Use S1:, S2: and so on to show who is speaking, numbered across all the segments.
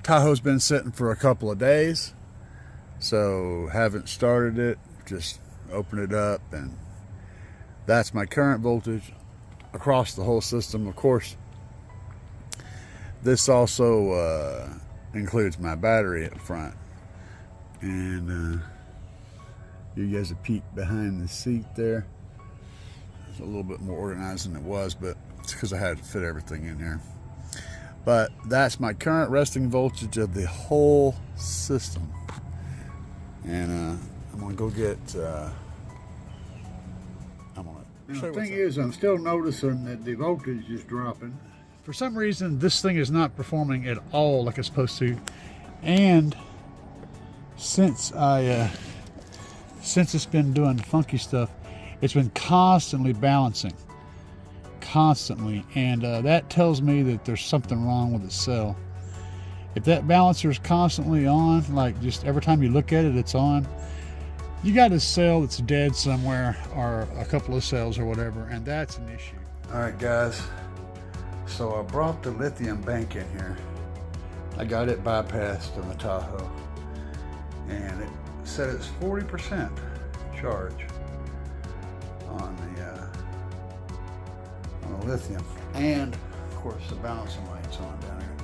S1: Tahoe's been sitting for a couple of days, so haven't started it. Just open it up, and that's my current voltage across the whole system. Of course, this also includes my battery up front, and you guys a peek behind the seat there. It's a little bit more organized than it was, but it's because I had to fit everything in here. But that's my current resting voltage of the whole system. And I'm gonna go get.
S2: The thing is, I'm still noticing that the voltage is dropping.
S3: For some reason, this thing is not performing at all like it's supposed to. And since it's been doing funky stuff, it's been constantly balancing. Constantly, and that tells me that there's something wrong with the cell. If that balancer is constantly on, like just every time you look at it, it's on, you got a cell that's dead somewhere, or a couple of cells or whatever, and that's an issue.
S1: All right, guys. So I brought the lithium bank in here. I got it bypassed on the Tahoe, and it said it's 40% charge on the lithium, and of course the balancing light's on down here,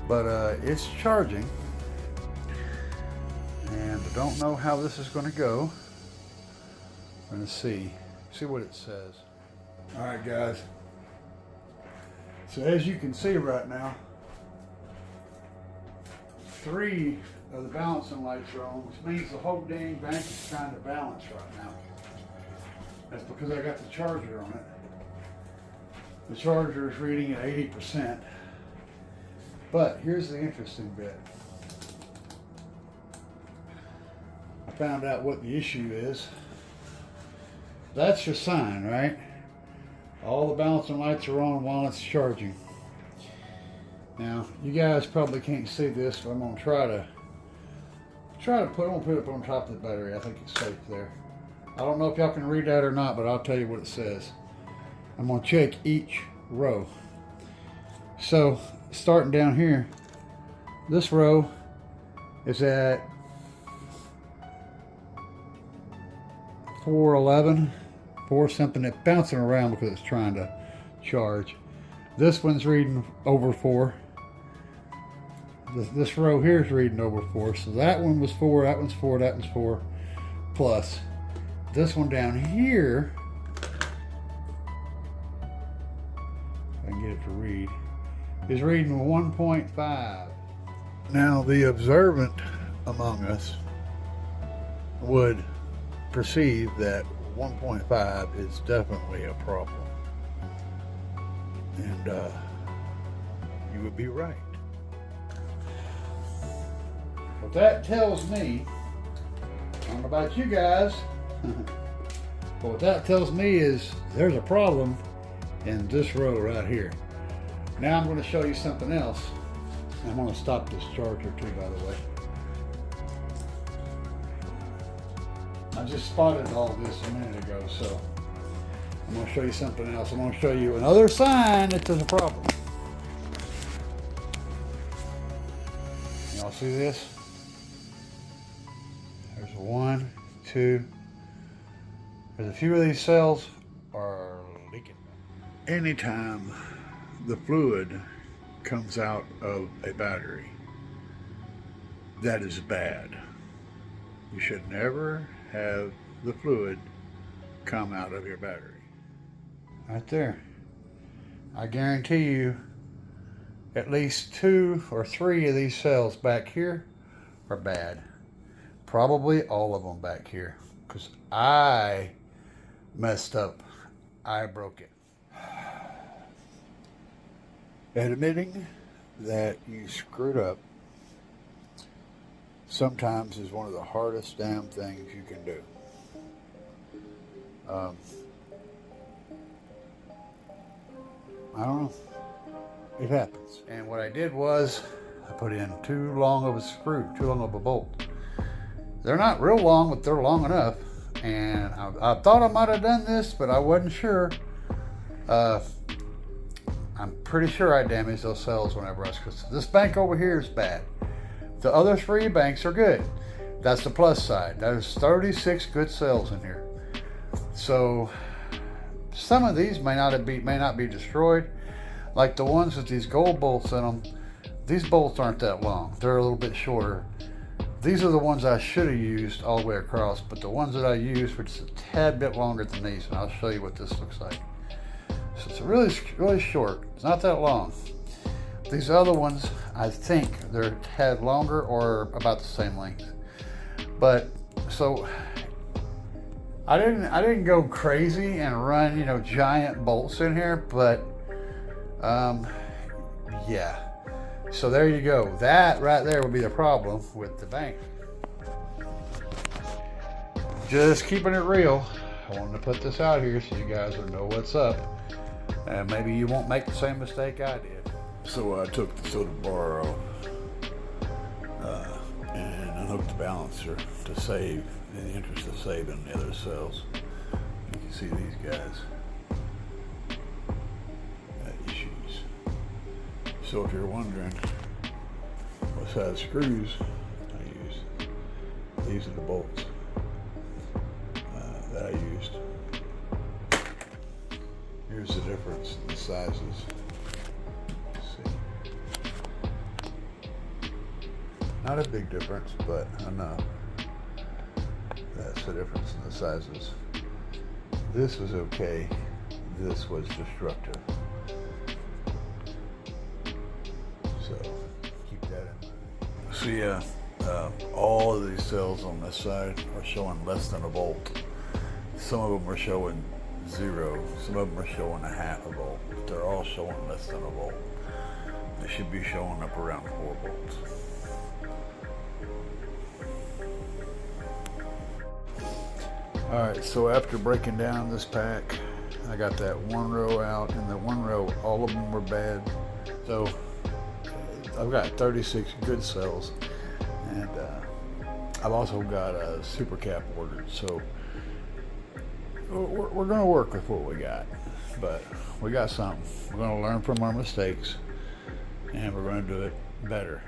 S1: but it's charging, and I don't know how this is going to go. I'm going to see what it says. All right, guys, so as you can see right now, 3 of the balancing lights are on, which means the whole dang bank is trying to balance right now. That's because I got the charger on it. The charger is reading at 80%. But here's the interesting bit. I found out what the issue is. That's your sign, right? All the balancing lights are on while it's charging. Now, you guys probably can't see this, but I'm gonna try to put it up on top of the battery. I think it's safe there. I don't know if y'all can read that or not, but I'll tell you what it says. I'm going to check each row. So, starting down here, this row is at 411, 4 something. It's bouncing around because it's trying to charge. This one's reading over 4. This row here is reading over 4. So that one was 4, that one's 4, that one's 4. Plus, this one down here, I can get it to read, is reading 1.5. Now, the observant among us would perceive that 1.5 is definitely a problem. And you would be right. What that tells me, I don't know about you guys, but what that tells me is there's a problem in this row right here. Now I'm going to show you something else. I'm going to stop this charger too, by the way. I just spotted all this a minute ago, so I'm going to show you something else. I'm going to show you another sign that there's a problem. Y'all see this? There's 1, 2. There's a few of these cells are leaking. Anytime the fluid comes out of a battery, that is bad. You should never have the fluid come out of your battery. Right there. I guarantee you at least 2 or 3 of these cells back here are bad. Probably all of them back here, because I messed up. I broke it. Admitting that you screwed up sometimes is one of the hardest damn things you can do. I don't know. It happens. And what I did was I put in too long of a screw, too long of a bolt. They're not real long, but they're long enough. And I thought I might have done this, but I wasn't sure. I'm pretty sure I damaged those cells whenever I was. This bank over here is bad. The other 3 banks are good. That's the plus side. There's 36 good cells in here. So some of these may not be destroyed. Like the ones with these gold bolts in them. These bolts aren't that long. They're a little bit shorter. These are the ones I should have used all the way across, but the ones that I used were just a tad bit longer than these, and I'll show you what this looks like. So it's really, really short. It's not that long. These other ones, I think they're a tad longer or about the same length. But so I didn't go crazy and run, you know, giant bolts in here, but yeah. So there you go. That right there would be the problem with the bank. Just keeping it real. I wanted to put this out here so you guys will know what's up. And maybe you won't make the same mistake I did.
S2: So I took the soda bar off and unhooked the balancer to save, in the interest of saving the other cells. You can see these guys got issues. So if you're wondering what size screws I use, these are the bolts that I used. Here's the difference in the sizes. Let's see. Not a big difference, but enough. That's the difference in the sizes. This was okay. This was destructive. So keep that in mind. So yeah, all of these cells on this side are showing less than a volt. Some of them are showing 0. Some of them are showing a half a volt. But they're all showing less than a volt. They should be showing up around 4 volts. Alright, so after breaking down this pack, I got that one row out, and the one row, all of them were bad. So I've got 36 good cells, and I've also got a super cap ordered. So we're going to work with what we got, but we got something. We're going to learn from our mistakes, and we're going to do it better.